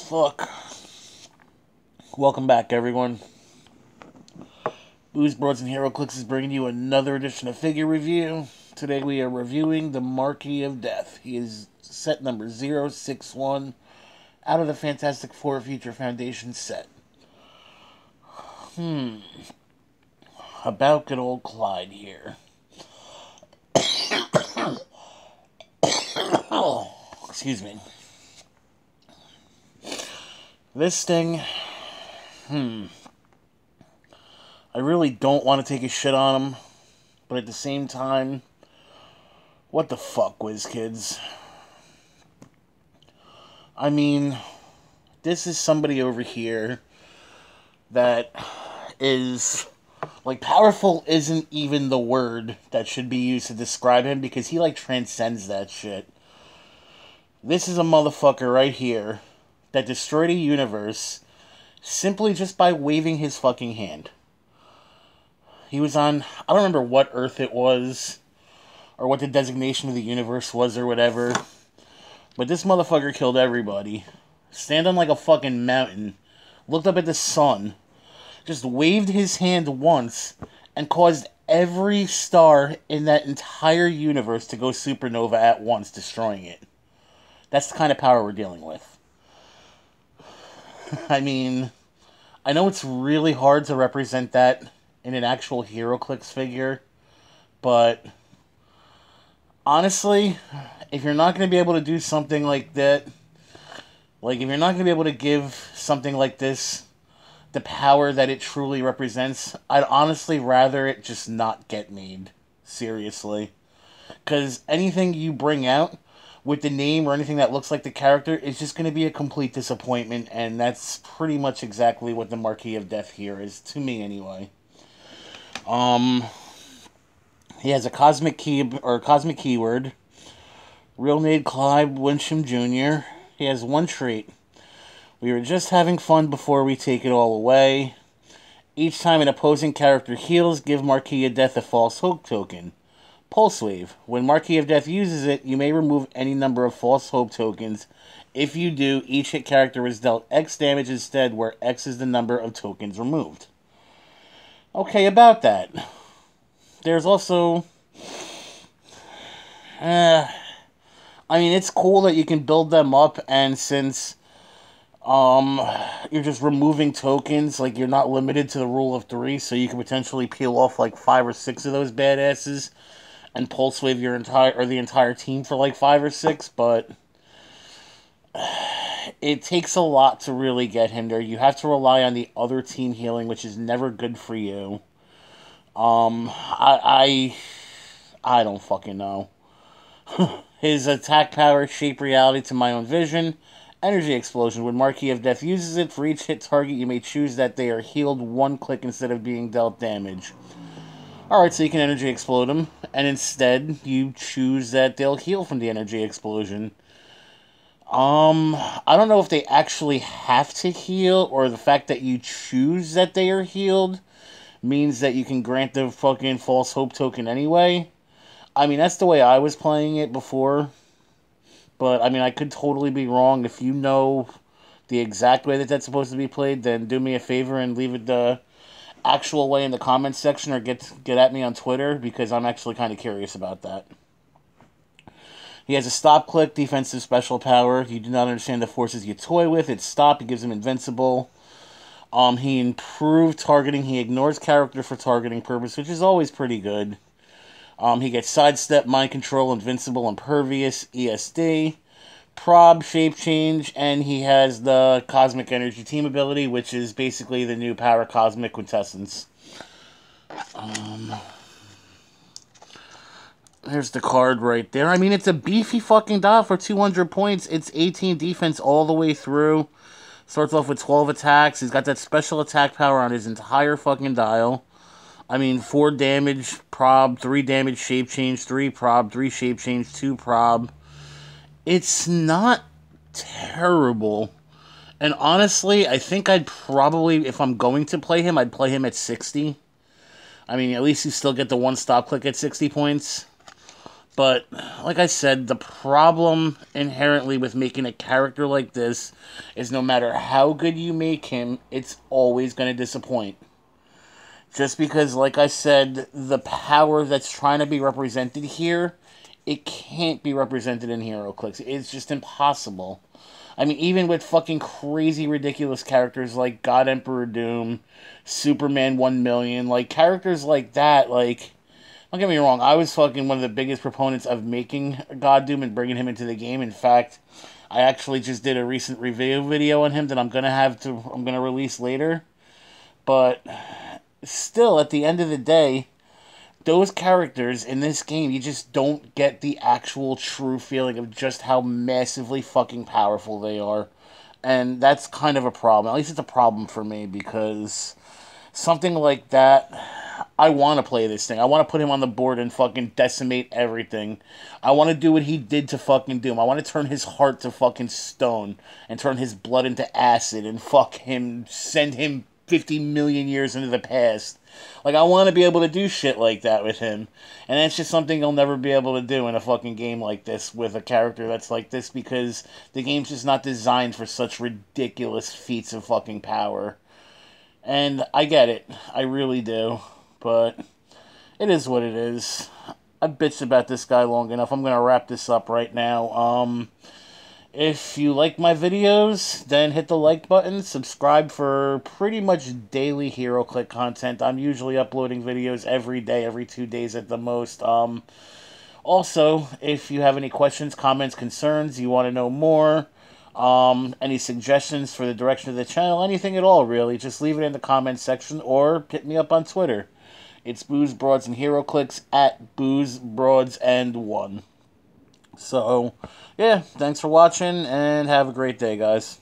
fuck. Welcome back, everyone. Booze, Broads, and Hero Clicks is bringing you another edition of Figure Review. Today we are reviewing the Marquis of Death. He is set number 061 out of the Fantastic Four Future Foundation set. About good old Clyde here. Excuse me. This thing, I really don't want to take a shit on him, but at the same time, what the fuck, WizKids? I mean, this is somebody over here that is, like, powerful isn't even the word that should be used to describe him, because he, like, transcends that shit. This is a motherfucker right here that destroyed a universe simply just by waving his fucking hand. He was on, I don't remember what Earth it was, or what the designation of the universe was, or whatever, but this motherfucker killed everybody. Stand on like a fucking mountain, looked up at the sun, just waved his hand once, and caused every star in that entire universe to go supernova at once, destroying it. That's the kind of power we're dealing with. I mean, I know it's really hard to represent that in an actual HeroClix figure, but honestly, if you're not going to be able to do something like that, like if you're not going to be able to give something like this the power that it truly represents, I'd honestly rather it just not get made. Seriously. Because anything you bring out with the name or anything that looks like the character is just going to be a complete disappointment, and that's pretty much exactly what the Marquis of Death here is, to me anyway. He has a cosmic keyword, real name Clyde Winsham Jr. He has one trait. We were just having fun before we take it all away. Each time an opposing character heals, give Marquis of Death a false hope token. Pulse Wave. When Marquis of Death uses it, you may remove any number of false hope tokens. If you do, each hit character is dealt X damage instead, where X is the number of tokens removed. Okay, about that. There's also... I mean, it's cool that you can build them up, and since you're just removing tokens, like, you're not limited to the rule of 3, so you can potentially peel off, like, 5 or 6 of those badasses and pulse wave the entire team for like 5 or 6, but it takes a lot to really get him there. You have to rely on the other team healing, which is never good for you. I don't fucking know. His attack power, shape reality to my own vision. Energy explosion. When Marquis of Death uses it, for each hit target, you may choose that they are healed 1 click instead of being dealt damage. Alright, so you can energy explode them, and instead you choose that they'll heal from the energy explosion. I don't know if they actually have to heal, or the fact that you choose that they are healed means that you can grant the fucking false hope token anyway. I mean, that's the way I was playing it before, but I mean, I could totally be wrong. If you know the exact way that that's supposed to be played, then do me a favor and leave it the actual way in the comments section, or get at me on Twitter, because I'm actually kind of curious about that. He has a stop click defensive special power. You do not understand the forces you toy with. It's stop. It gives him invincible. He improved targeting. He ignores character for targeting purpose, which is always pretty good. He gets sidestep, mind control, invincible, impervious, ESD, prob, shape change, and he has the cosmic energy team ability, which is basically the new power cosmic quintessence. There's the card right there. I mean, it's a beefy fucking dial for 200 points. It's 18 defense all the way through. Starts off with 12 attacks. He's got that special attack power on his entire fucking dial. I mean, 4 damage, prob, 3 damage, shape change, 3 prob, 3 shape change, 2 prob. It's not terrible. And honestly, I think I'd probably, if I'm going to play him, I'd play him at 60. I mean, at least you still get the 1 stop click at 60 points. But, like I said, the problem inherently with making a character like this is no matter how good you make him, it's always going to disappoint. Just because, like I said, the power that's trying to be represented here, it can't be represented in HeroClix. It's just impossible. I mean, even with fucking crazy, ridiculous characters like God Emperor Doom, Superman 1 million, like, characters like that, like, don't get me wrong, I was fucking one of the biggest proponents of making God Doom and bringing him into the game. In fact, I actually just did a recent review video on him that I'm gonna release later. But still, at the end of the day, those characters in this game, you just don't get the actual true feeling of just how massively fucking powerful they are. And that's kind of a problem. At least it's a problem for me, because something like that, I want to play this thing. I want to put him on the board and fucking decimate everything. I want to do what he did to fucking Doom. I want to turn his heart to fucking stone and turn his blood into acid and fuck him, send him 50 million years into the past. Like, I want to be able to do shit like that with him. And that's just something you'll never be able to do in a fucking game like this with a character that's like this, because the game's just not designed for such ridiculous feats of fucking power. And I get it. I really do. But it is what it is. I've bitched about this guy long enough. I'm going to wrap this up right now. If you like my videos, then hit the like button. Subscribe for pretty much daily HeroClix content. I'm usually uploading videos every day, every 2 days at the most. Also, if you have any questions, comments, concerns, you want to know more, any suggestions for the direction of the channel, anything at all, really, just leave it in the comments section or hit me up on Twitter. It's Booze, Broads, and HeroClix at Booze, Broads, and 1. So, yeah, thanks for watching, and have a great day, guys.